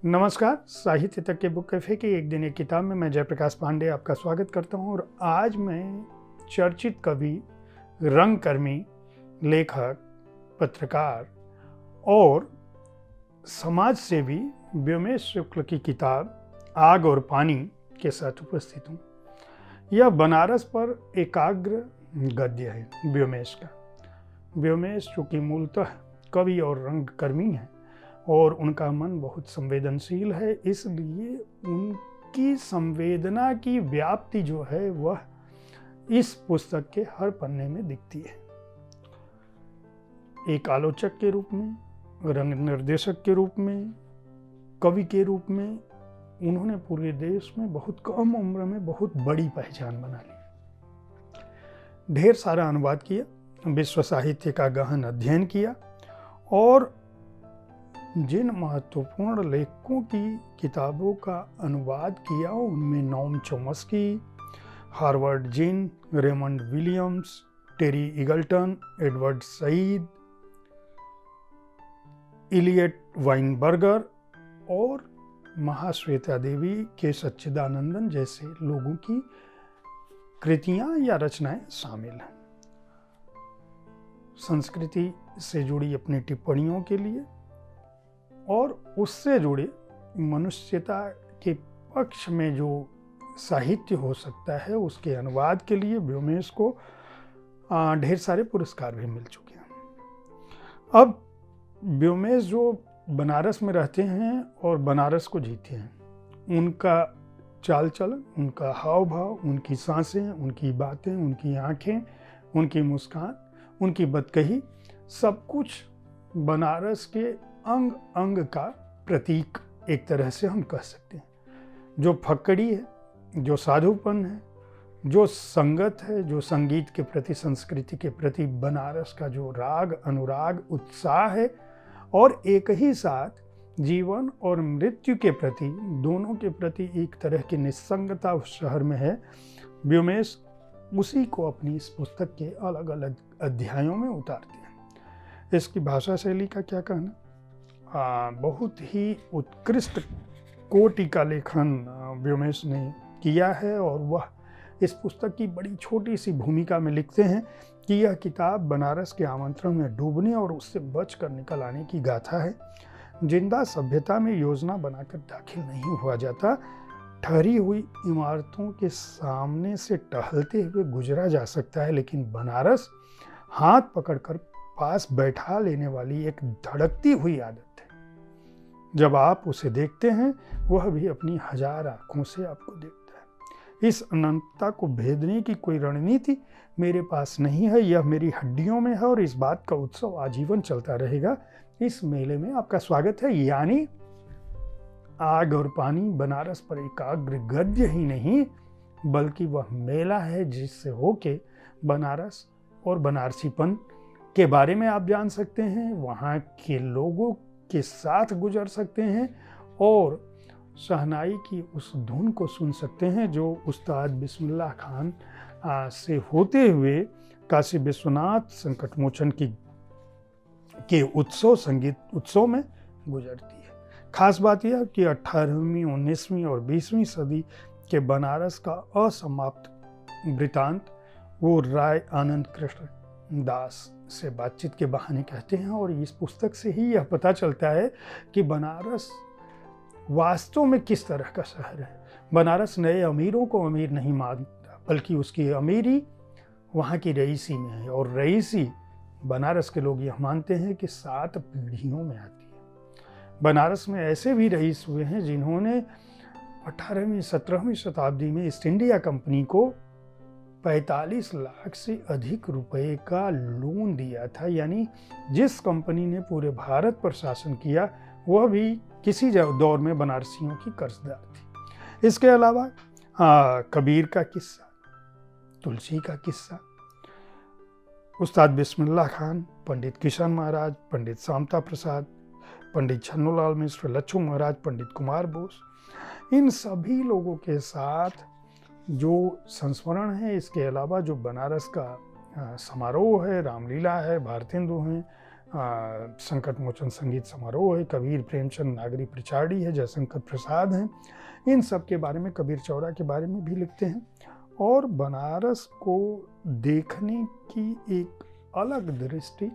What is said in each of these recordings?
नमस्कार। साहित्य तक के बुक कैफे की एक दिन एक किताब में मैं जयप्रकाश पांडे आपका स्वागत करता हूं और आज मैं चर्चित कवि, रंगकर्मी, लेखक, पत्रकार और समाज सेवी व्योमेश शुक्ल की किताब आग और पानी के साथ उपस्थित हूं। यह बनारस पर एकाग्र गद्य है व्योमेश का। व्योमेश चूँकि मूलतः कवि और रंगकर्मी हैं और उनका मन बहुत संवेदनशील है, इसलिए उनकी संवेदना की व्याप्ति जो है वह इस पुस्तक के हर पन्ने में दिखती है। एक आलोचक के रूप में, रंग निर्देशक के रूप में, कवि के रूप में उन्होंने पूरे देश में बहुत कम उम्र में बहुत बड़ी पहचान बना ली। ढेर सारा अनुवाद किया, विश्व साहित्य का गहन अध्ययन किया और जिन महत्वपूर्ण लेखकों की किताबों का अनुवाद किया उनमें नोम चॉम्स्की, हार्वर्ड जिन, रेमंड विलियम्स, टेरी Eagleton, Edward Said, Elliot Weinberger और महाश्वेता देवी के सच्चिदानंदन जैसे लोगों की कृतियां या रचनाएं शामिल हैं। संस्कृति से जुड़ी अपनी टिप्पणियों के लिए और उससे जुड़े मनुष्यता के पक्ष में जो साहित्य हो सकता है उसके अनुवाद के लिए व्योमेश को ढेर सारे पुरस्कार भी मिल चुके हैं। अब व्योमेश जो बनारस में रहते हैं और बनारस को जीते हैं, उनका चाल चलन, उनका हाव भाव, उनकी सांसें, उनकी बातें, उनकी आँखें, उनकी मुस्कान, उनकी बदकही, सब कुछ बनारस के अंग अंग का प्रतीक एक तरह से हम कह सकते हैं। जो फक्कड़ी है, जो साधुपन है, जो संगत है, जो संगीत के प्रति, संस्कृति के प्रति बनारस का जो राग, अनुराग, उत्साह है और एक ही साथ जीवन और मृत्यु के प्रति, दोनों के प्रति एक तरह की निस्संगता उस शहर में है। व्योमेश उसी को अपनी इस पुस्तक के अलग अलग अध्यायों में उतारते हैं। इसकी भाषा शैली का क्या कहना, बहुत ही उत्कृष्ट कोटि का लेखन व्योमेश ने किया है और वह इस पुस्तक की बड़ी छोटी सी भूमिका में लिखते हैं कि यह किताब बनारस के आमंत्रण में डूबने और उससे बचकर निकल आने की गाथा है। जिंदा सभ्यता में योजना बनाकर दाखिल नहीं हुआ जाता, ठहरी हुई इमारतों के सामने से टहलते हुए गुजरा जा सकता है, लेकिन बनारस हाथ पकड़कर पास बैठा लेने वाली एक धड़कती हुई आदत है। जब आप उसे देखते हैं वह भी अपनी हजार आंखों से आपको देखता है। इस अनंतता को भेदने की कोई रणनीति मेरे पास नहीं है, यह मेरी हड्डियों में है और इस बात का उत्सव आजीवन चलता रहेगा। इस मेले में आपका स्वागत है। यानी आग और पानी बनारस पर एकाग्र गद्य ही नहीं बल्कि वह मेला है जिससे होके बनारस और बनारसीपन के बारे में आप जान सकते हैं, वहाँ के लोगों के साथ गुजर सकते हैं और शहनाई की उस धुन को सुन सकते हैं जो उस्ताद बिस्मिल्लाह खान से होते हुए काशी विश्वनाथ संकटमोचन के उत्सव, संगीत उत्सव में गुजरती है। खास बात यह कि 18वीं, 19वीं और 20वीं सदी के बनारस का असमाप्त वृतांत वो राय आनंद कृष्ण दास से बातचीत के बहाने कहते हैं और इस पुस्तक से ही यह पता चलता है कि बनारस वास्तव में किस तरह का शहर है। बनारस नए अमीरों को अमीर नहीं मानता बल्कि उसकी अमीरी वहाँ की रईसी में है और रईसी बनारस के लोग यह मानते हैं कि 7 पीढ़ियों में आती है। बनारस में ऐसे भी रईस हुए हैं जिन्होंने 18वीं 17वीं शताब्दी में ईस्ट इंडिया कंपनी को 45 लाख से अधिक रुपए का लोन दिया था। यानी जिस कंपनी ने पूरे भारत पर शासन किया वह भी किसी दौर में बनारसियों की कर्जदार थी। इसके अलावा कबीर का किस्सा, तुलसी का किस्सा, उस्ताद बिस्मिल्लाह खान, पंडित किशन महाराज, पंडित शामता प्रसाद, पंडित छन्नूलाल मिश्र, लच्छू महाराज, पंडित कुमार बोस, इन सभी लोगों के साथ जो संस्मरण है। इसके अलावा जो बनारस का समारोह है, रामलीला है, भारतेंदु हैं, संकट मोचन संगीत समारोह है, कबीर प्रेमचंद नागरी प्रचारी है, जयशंकर प्रसाद हैं। इन सब के बारे में, कबीर चौड़ा के बारे में भी लिखते हैं। और बनारस को देखने की एक अलग दृष्टि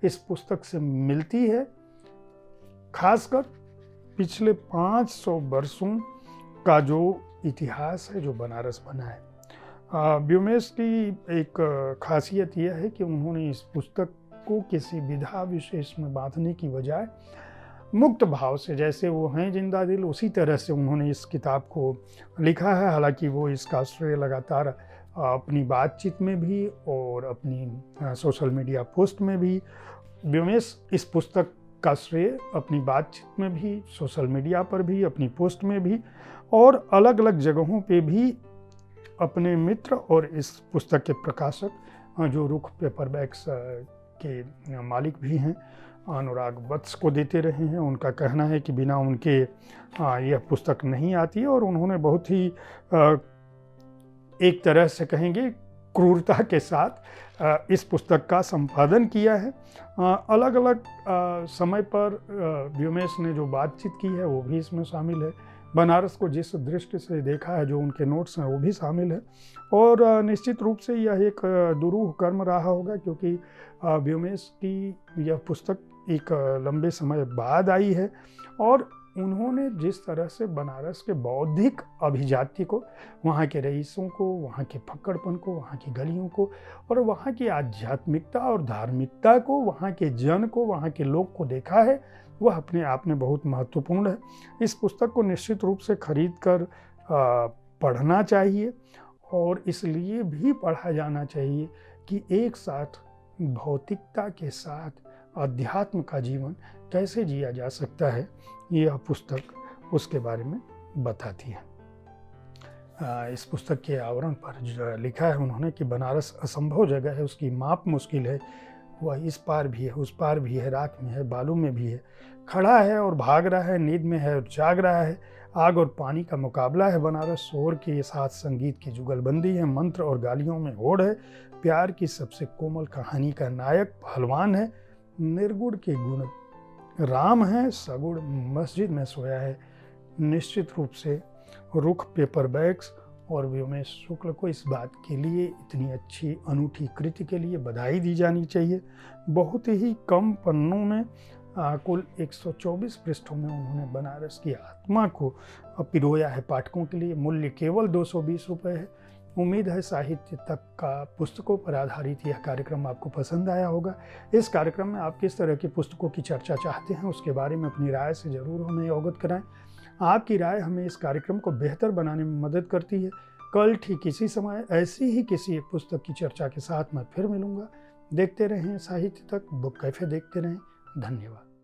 इस पुस्तक से मिलती है, खासकर पिछले 500 वर्षों का जो इतिहास है जो बनारस बना है। व्योमेश की एक खासियत यह है कि उन्होंने इस पुस्तक को किसी विधा विशेष में बांधने की बजाय मुक्त भाव से, जैसे वो हैं जिंदा दिल, उसी तरह से उन्होंने इस किताब को लिखा है। हालांकि वो इसका श्रेय लगातार अपनी बातचीत में भी और अपनी सोशल मीडिया पोस्ट में भी, व्योमेश इस पुस्तक का श्रेय अपनी बातचीत में भी, सोशल मीडिया पर भी, अपनी पोस्ट में भी और अलग अलग जगहों पे भी अपने मित्र और इस पुस्तक के प्रकाशक जो रुख पेपरबैक्स के मालिक भी हैं अनुराग वत्स को देते रहे हैं। उनका कहना है कि बिना उनके यह पुस्तक नहीं आती है और उन्होंने बहुत ही एक तरह से कहेंगे क्रूरता के साथ इस पुस्तक का संपादन किया है। अलग अलग समय पर व्योमेश ने जो बातचीत की है वो भी इसमें शामिल है। बनारस को जिस दृष्टि से देखा है, जो उनके नोट्स हैं वो भी शामिल है। और निश्चित रूप से यह एक दुरूह कर्म रहा होगा, क्योंकि व्योमेश की यह पुस्तक एक लंबे समय बाद आई है और उन्होंने जिस तरह से बनारस के बौद्धिक अभिजात्य को, वहाँ के रईसों को, वहाँ के फक्कड़पन को, वहाँ की गलियों को और वहाँ की आध्यात्मिकता और धार्मिकता को, वहाँ के जन को, वहाँ के लोग को देखा है, वह अपने आप में बहुत महत्वपूर्ण है। इस पुस्तक को निश्चित रूप से खरीद कर पढ़ना चाहिए और इसलिए भी पढ़ा जाना चाहिए कि एक साथ भौतिकता के साथ अध्यात्म का जीवन कैसे जिया जा सकता है, यह पुस्तक उसके बारे में बताती है। इस पुस्तक के आवरण पर जो लिखा है उन्होंने कि बनारस असंभव जगह है, उसकी माप मुश्किल है, वह इस पार भी है, उस पार भी है, राख में है, बालू में भी है, खड़ा है और भाग रहा है, नींद में है और जाग रहा है, आग और पानी का मुकाबला है बनारस, शोर के साथ संगीत की जुगलबंदी है, मंत्र और गालियों में होड़ है, प्यार की सबसे कोमल कहानी का नायक पहलवान है, निर्गुण के गुण राम है, सगुण मस्जिद में सोया है। निश्चित रूप से रुख पेपरबैक्स और व्योमेश शुक्ल को इस बात के लिए, इतनी अच्छी अनूठी कृति के लिए बधाई दी जानी चाहिए। बहुत ही कम पन्नों में कुल 124 पृष्ठों में उन्होंने बनारस की आत्मा को पिरोया है पाठकों के लिए। मूल्य केवल 220 रुपये है। उम्मीद है साहित्य तक का पुस्तकों पर आधारित यह कार्यक्रम आपको पसंद आया होगा। इस कार्यक्रम में आप किस तरह की पुस्तकों की चर्चा चाहते हैं उसके बारे में अपनी राय से ज़रूर हमें अवगत कराएं। आपकी राय हमें इस कार्यक्रम को बेहतर बनाने में मदद करती है। कल ठीक इसी समय ऐसी ही किसी एक पुस्तक की चर्चा के साथ मैं फिर मिलूंगा। देखते रहें साहित्य तक, बुक कैफे देखते रहें। धन्यवाद।